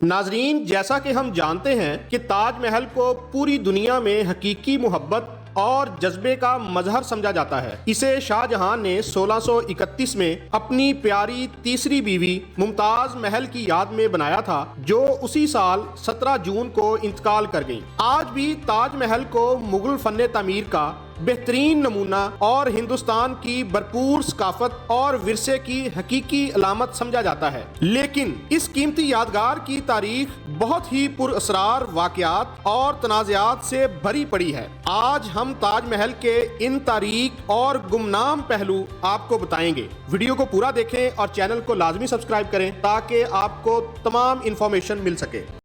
नाजरीन, जैसा कि हम जानते हैं कि ताजमहल को पूरी दुनिया में हकीकी मोहब्बत और जज्बे का मजहर समझा जाता है। इसे शाहजहां ने 1631 में अपनी प्यारी तीसरी बीवी मुमताज महल की याद में बनाया था, जो उसी साल 17 जून को इंतकाल कर गईं। आज भी ताजमहल को मुगल फन तामीर का बेहतरीन नमूना और हिंदुस्तान की भरपूर सकाफत और विरसे की हकीकी अलामत समझा जाता है। लेकिन इस कीमती यादगार की तारीख बहुत ही पुरअसरार वाकयात और तनाज़ात से भरी पड़ी है। आज हम ताजमहल के इन तारीख और गुमनाम पहलू आपको बताएंगे। वीडियो को पूरा देखें और चैनल को लाजमी सब्सक्राइब करें ताकि आपको तमाम इंफॉर्मेशन मिल सके।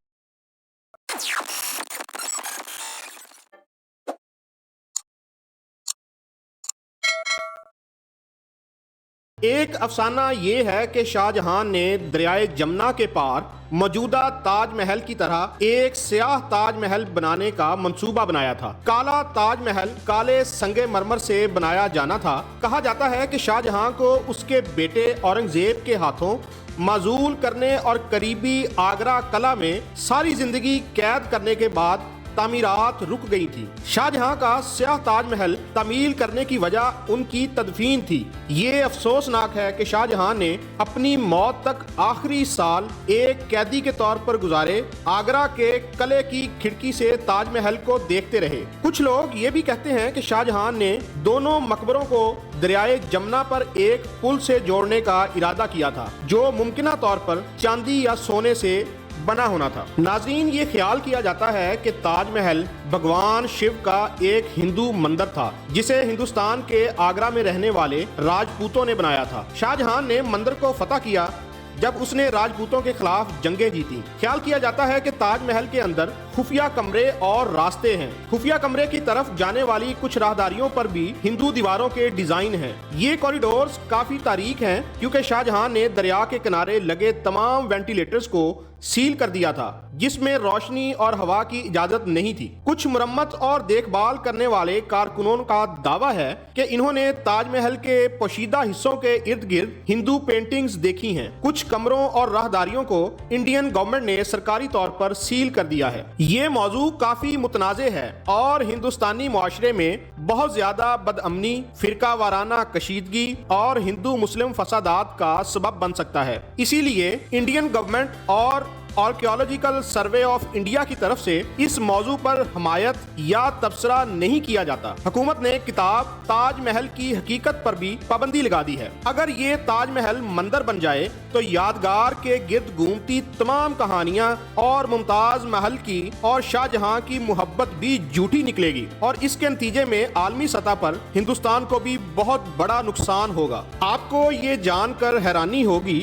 एक अफसाना ये है कि शाहजहां ने दरियाए जमुना के पार मौजूदा ताजमहल की तरह एक स्याह ताजमहल बनाने का मंसूबा बनाया था। काला ताजमहल काले संगे मरमर से बनाया जाना था। कहा जाता है कि शाहजहां को उसके बेटे औरंगजेब के हाथों माजूल करने और करीबी आगरा कला में सारी जिंदगी कैद करने के बाद तामीरात रुक गई थी। शाहजहां का स्याह ताजमहल तामील करने की वजह उनकी तदफीन थी। ये अफसोसनाक है कि शाहजहां ने अपनी मौत तक आखिरी साल एक कैदी के तौर पर गुजारे आगरा के कले की खिड़की से ताजमहल को देखते रहे। कुछ लोग ये भी कहते हैं कि शाहजहां ने दोनों मकबरों को दरियाए जमुना पर एक पुल से जोड़ने का इरादा किया था, जो मुमकिना तौर पर चांदी या सोने से बना होना था। नाज़रीन, ये ख्याल किया जाता है कि ताजमहल भगवान शिव का एक हिंदू मंदिर था, जिसे हिंदुस्तान के आगरा में रहने वाले राजपूतों ने बनाया था। शाहजहां ने मंदिर को फतह किया जब उसने राजपूतों के खिलाफ जंगें जीती। ख्याल किया जाता है कि ताजमहल के अंदर खुफिया कमरे और रास्ते हैं। खुफिया कमरे की तरफ जाने वाली कुछ राहदारियों पर भी हिंदू दीवारों के डिजाइन हैं। ये कॉरिडोर्स काफी तारीक हैं क्योंकि शाहजहां ने दरिया के किनारे लगे तमाम वेंटिलेटर्स को सील कर दिया था, जिसमें रोशनी और हवा की इजाजत नहीं थी। कुछ मुरम्मत और देखभाल करने वाले कारकुनों का दावा है कि इन्होंने ताजमहल के पोशीदा हिस्सों के इर्द गिर्द हिंदू पेंटिंग्स देखी हैं। कुछ कमरों और राहदारियों को इंडियन गवर्नमेंट ने सरकारी तौर पर सील कर दिया है। ये मौजू काफी मुतनाज़े है और हिंदुस्तानी मुआशरे में बहुत ज्यादा बदअमनी, फिरका वाराना कशीदगी और हिंदू मुस्लिम फसादात का सबब बन सकता है। इसीलिए इंडियन गवर्नमेंट और आर्कियोलॉजिकल सर्वे ऑफ इंडिया की तरफ से इस मौजू पर हमायत या तबसरा नहीं किया जाता। हुकूमत ने किताब ताजमहल की हकीकत पर भी पाबंदी लगा दी है। अगर ये ताजमहल मंदिर बन जाए तो यादगार के गिर्द घूमती तमाम कहानियां और मुमताज महल की और शाहजहां की मोहब्बत भी झूठी निकलेगी और इसके नतीजे में आलमी सतह पर हिंदुस्तान को भी बहुत बड़ा नुकसान होगा। आपको ये जानकर हैरानी होगी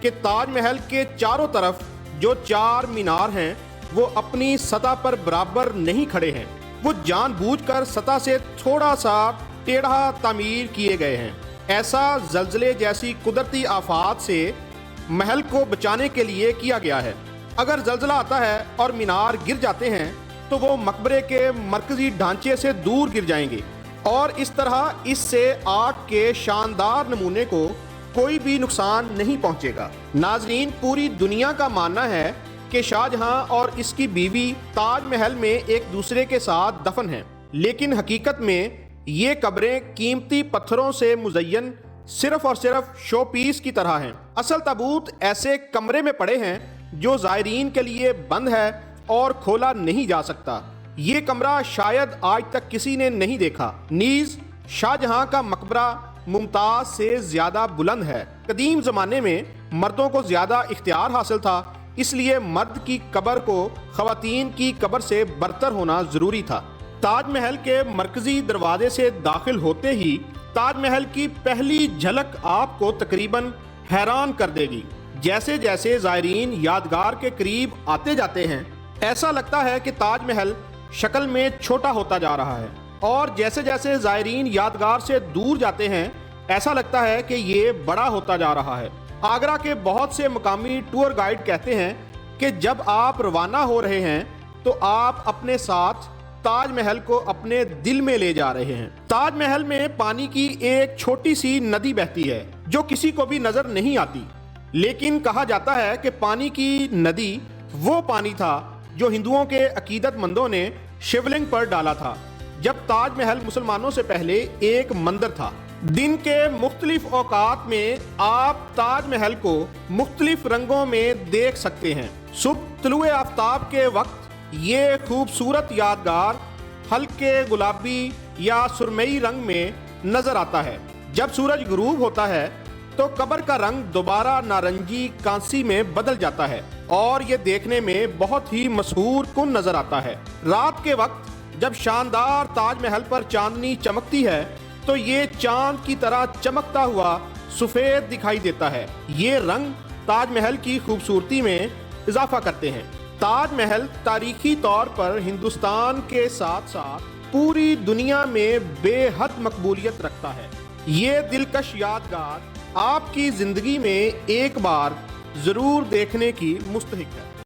कि ताजमहल के चारों तरफ जो 4 मीनार हैं वो अपनी सतह पर बराबर नहीं खड़े हैं। वो जानबूझकर सतह से थोड़ा सा टेढ़ा तामीर किए गए हैं। ऐसा जल्जले जैसी कुदरती आफात से महल को बचाने के लिए किया गया है। अगर जल्जला आता है और मीनार गिर जाते हैं तो वो मकबरे के मरकजी ढांचे से दूर गिर जाएंगे और इस तरह इससे आग के शानदार नमूने को कोई भी नुकसान नहीं पहुंचेगा। नाजरीन, पूरी दुनिया का मानना है कि शाहजहां और इसकी बीवी ताजमहल में एक दूसरे के साथ दफन हैं, लेकिन हकीकत में ये कब्रें कीमती पत्थरों से मुज़य्यन सिर्फ और सिर्फ शो पीस की तरह हैं। असल ताबूत ऐसे कमरे में पड़े हैं जो ज़ायरीन के लिए बंद है और खोला नहीं जा सकता। ये कमरा शायद आज तक किसी ने नहीं देखा। नीज शाहजहां का मकबरा मुमताज से ज्यादा बुलंद है। कदीम जमाने में मर्दों को ज्यादा इख्तियार हासिल था, इसलिए मर्द की कब्र को खवातीन की कब्र से बरतर होना जरूरी था। ताजमहल के मरकजी दरवाजे से दाखिल होते ही ताजमहल की पहली झलक आपको तकरीबन हैरान कर देगी। जैसे जैसे ज़ायरीन यादगार के करीब आते जाते हैं, ऐसा लगता है कि ताजमहल शक्ल में छोटा होता जा रहा है और जैसे जैसे ज़ायरीन यादगार से दूर जाते हैं, ऐसा लगता है कि ये बड़ा होता जा रहा है। आगरा के बहुत से मकामी टूर गाइड कहते हैं कि जब आप रवाना हो रहे हैं तो आप अपने साथ ताजमहल को अपने दिल में ले जा रहे हैं। ताजमहल में पानी की एक छोटी सी नदी बहती है जो किसी को भी नजर नहीं आती, लेकिन कहा जाता है कि पानी की नदी وہ پانی تھا جو ہندوؤں کے عقیدت مندوں نے شیولنگ پر ڈالا تھا، جب تاج محل مسلمانوں سے پہلے ایک مندر تھا۔ دن کے مختلف اوقات میں آپ تاج محل کو مختلف رنگوں میں دیکھ سکتے ہیں۔ صبح طلوع آفتاب کے وقت یہ خوبصورت یادگار ہلکے گلابی یا سرمئی رنگ میں نظر آتا ہے۔ جب سورج غروب ہوتا ہے تو قبر کا رنگ دوبارہ نارنجی کانسی میں بدل جاتا ہے اور یہ دیکھنے میں بہت ہی مسحور کن نظر آتا ہے۔ رات کے وقت جب شاندار تاج محل پر چاندنی چمکتی ہے تو یہ چاند کی طرح چمکتا ہوا سفید دکھائی دیتا ہے۔ یہ رنگ تاج محل کی خوبصورتی میں اضافہ کرتے ہیں۔ تاج محل تاریخی طور پر ہندوستان کے ساتھ ساتھ پوری دنیا میں بے حد مقبولیت رکھتا ہے۔ یہ دلکش یادگار آپ کی زندگی میں ایک بار ضرور دیکھنے کی مستحق ہے۔